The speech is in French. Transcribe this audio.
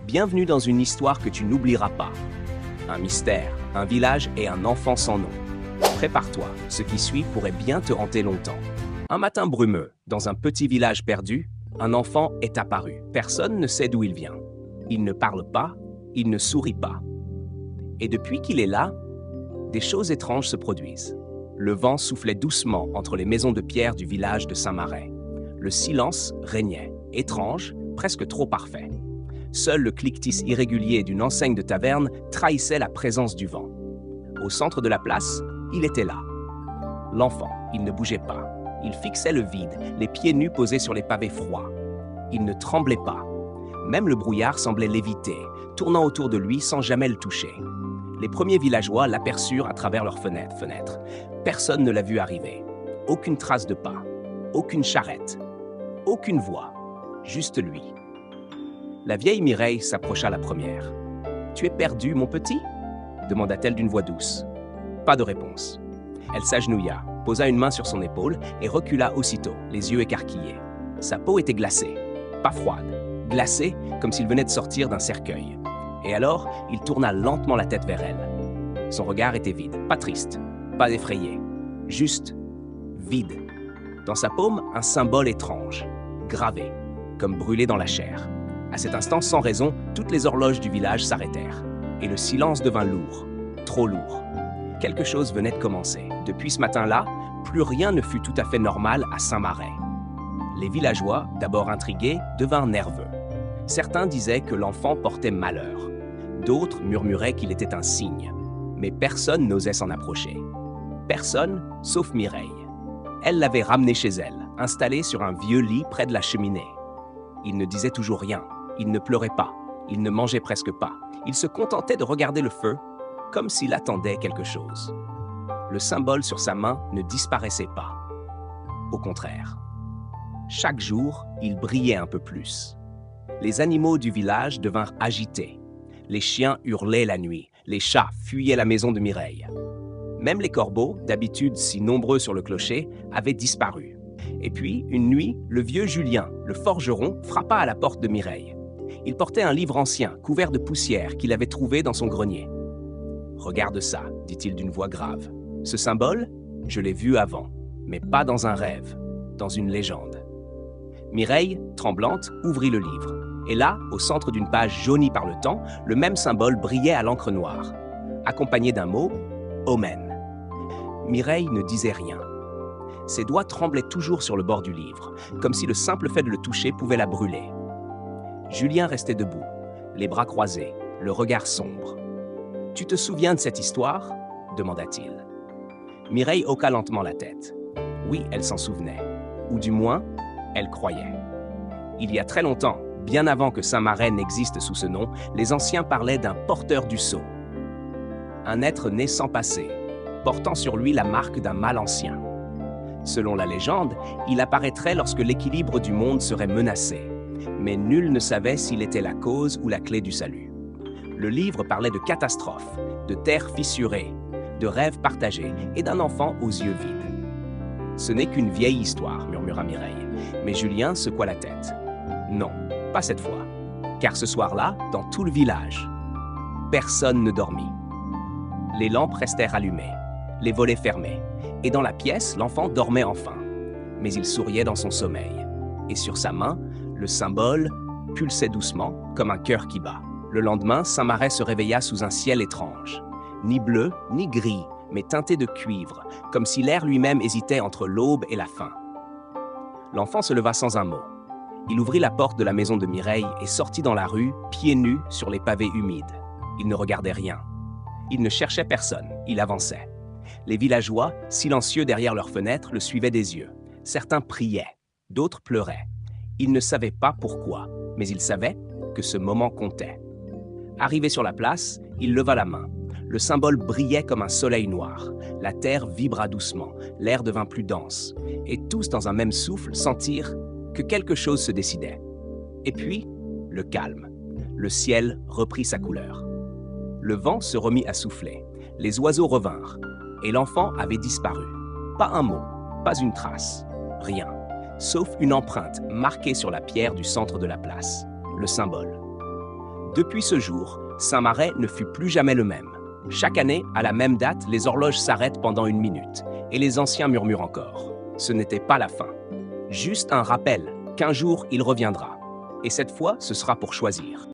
Bienvenue dans une histoire que tu n'oublieras pas. Un mystère, un village et un enfant sans nom. Prépare-toi, ce qui suit pourrait bien te hanter longtemps. Un matin brumeux, dans un petit village perdu, un enfant est apparu. Personne ne sait d'où il vient. Il ne parle pas, il ne sourit pas. Et depuis qu'il est là, des choses étranges se produisent. Le vent soufflait doucement entre les maisons de pierre du village de Saint-Marais. Le silence régnait, étrange, presque trop parfait. Seul le cliquetis irrégulier d'une enseigne de taverne trahissait la présence du vent. Au centre de la place, il était là. L'enfant, il ne bougeait pas. Il fixait le vide, les pieds nus posés sur les pavés froids. Il ne tremblait pas. Même le brouillard semblait l'éviter, tournant autour de lui sans jamais le toucher. Les premiers villageois l'aperçurent à travers leurs fenêtres. Personne ne l'a vu arriver. Aucune trace de pas, aucune charrette, aucune voix, juste lui. La vieille Mireille s'approcha la première. « Tu es perdu, mon petit ?» demanda-t-elle d'une voix douce. Pas de réponse. Elle s'agenouilla, posa une main sur son épaule et recula aussitôt, les yeux écarquillés. Sa peau était glacée, pas froide, glacée comme s'il venait de sortir d'un cercueil. Et alors, il tourna lentement la tête vers elle. Son regard était vide, pas triste, pas effrayé, juste vide. Dans sa paume, un symbole étrange, gravé, comme brûlé dans la chair. À cet instant, sans raison, toutes les horloges du village s'arrêtèrent. Et le silence devint lourd, trop lourd. Quelque chose venait de commencer. Depuis ce matin-là, plus rien ne fut tout à fait normal à Saint-Marais. Les villageois, d'abord intrigués, devinrent nerveux. Certains disaient que l'enfant portait malheur. D'autres murmuraient qu'il était un signe. Mais personne n'osait s'en approcher. Personne, sauf Mireille. Elle l'avait ramené chez elle, installé sur un vieux lit près de la cheminée. Il ne disait toujours rien. Il ne pleurait pas, il ne mangeait presque pas. Il se contentait de regarder le feu, comme s'il attendait quelque chose. Le symbole sur sa main ne disparaissait pas. Au contraire. Chaque jour, il brillait un peu plus. Les animaux du village devinrent agités. Les chiens hurlaient la nuit, les chats fuyaient la maison de Mireille. Même les corbeaux, d'habitude si nombreux sur le clocher, avaient disparu. Et puis, une nuit, le vieux Julien, le forgeron, frappa à la porte de Mireille. Il portait un livre ancien, couvert de poussière, qu'il avait trouvé dans son grenier. « Regarde ça, dit-il d'une voix grave. Ce symbole, je l'ai vu avant, mais pas dans un rêve, dans une légende. » Mireille, tremblante, ouvrit le livre. Et là, au centre d'une page jaunie par le temps, le même symbole brillait à l'encre noire, accompagné d'un mot, « Omen ». Mireille ne disait rien. Ses doigts tremblaient toujours sur le bord du livre, comme si le simple fait de le toucher pouvait la brûler. Julien restait debout, les bras croisés, le regard sombre. « Tu te souviens de cette histoire ?» demanda-t-il. Mireille hoqua lentement la tête. Oui, elle s'en souvenait. Ou du moins, elle croyait. Il y a très longtemps, bien avant que Saint-Marais n'existe sous ce nom, les anciens parlaient d'un porteur du sceau. Un être né sans passé, portant sur lui la marque d'un mal ancien. Selon la légende, il apparaîtrait lorsque l'équilibre du monde serait menacé. Mais nul ne savait s'il était la cause ou la clé du salut. Le livre parlait de catastrophes, de terres fissurées, de rêves partagés et d'un enfant aux yeux vides. « Ce n'est qu'une vieille histoire, » murmura Mireille, mais Julien secoua la tête. Non, pas cette fois, car ce soir-là, dans tout le village, personne ne dormit. Les lampes restèrent allumées, les volets fermés, et dans la pièce, l'enfant dormait enfin. Mais il souriait dans son sommeil, et sur sa main, le symbole pulsait doucement, comme un cœur qui bat. Le lendemain, Saint-Marais se réveilla sous un ciel étrange. Ni bleu, ni gris, mais teinté de cuivre, comme si l'air lui-même hésitait entre l'aube et la fin. L'enfant se leva sans un mot. Il ouvrit la porte de la maison de Mireille et sortit dans la rue, pieds nus sur les pavés humides. Il ne regardait rien. Il ne cherchait personne, il avançait. Les villageois, silencieux derrière leurs fenêtres, le suivaient des yeux. Certains priaient, d'autres pleuraient. Ils ne savaient pas pourquoi, mais ils savaient que ce moment comptait. Arrivé sur la place, il leva la main. Le symbole brillait comme un soleil noir. La terre vibra doucement, l'air devint plus dense. Et tous, dans un même souffle, sentirent que quelque chose se décidait. Et puis, le calme. Le ciel reprit sa couleur. Le vent se remit à souffler. Les oiseaux revinrent. Et l'enfant avait disparu. Pas un mot, pas une trace, rien. Sauf une empreinte marquée sur la pierre du centre de la place, le symbole. Depuis ce jour, Saint-Marais ne fut plus jamais le même. Chaque année, à la même date, les horloges s'arrêtent pendant 1 minute, et les anciens murmurent encore. Ce n'était pas la fin. Juste un rappel qu'un jour il reviendra. Et cette fois, ce sera pour choisir.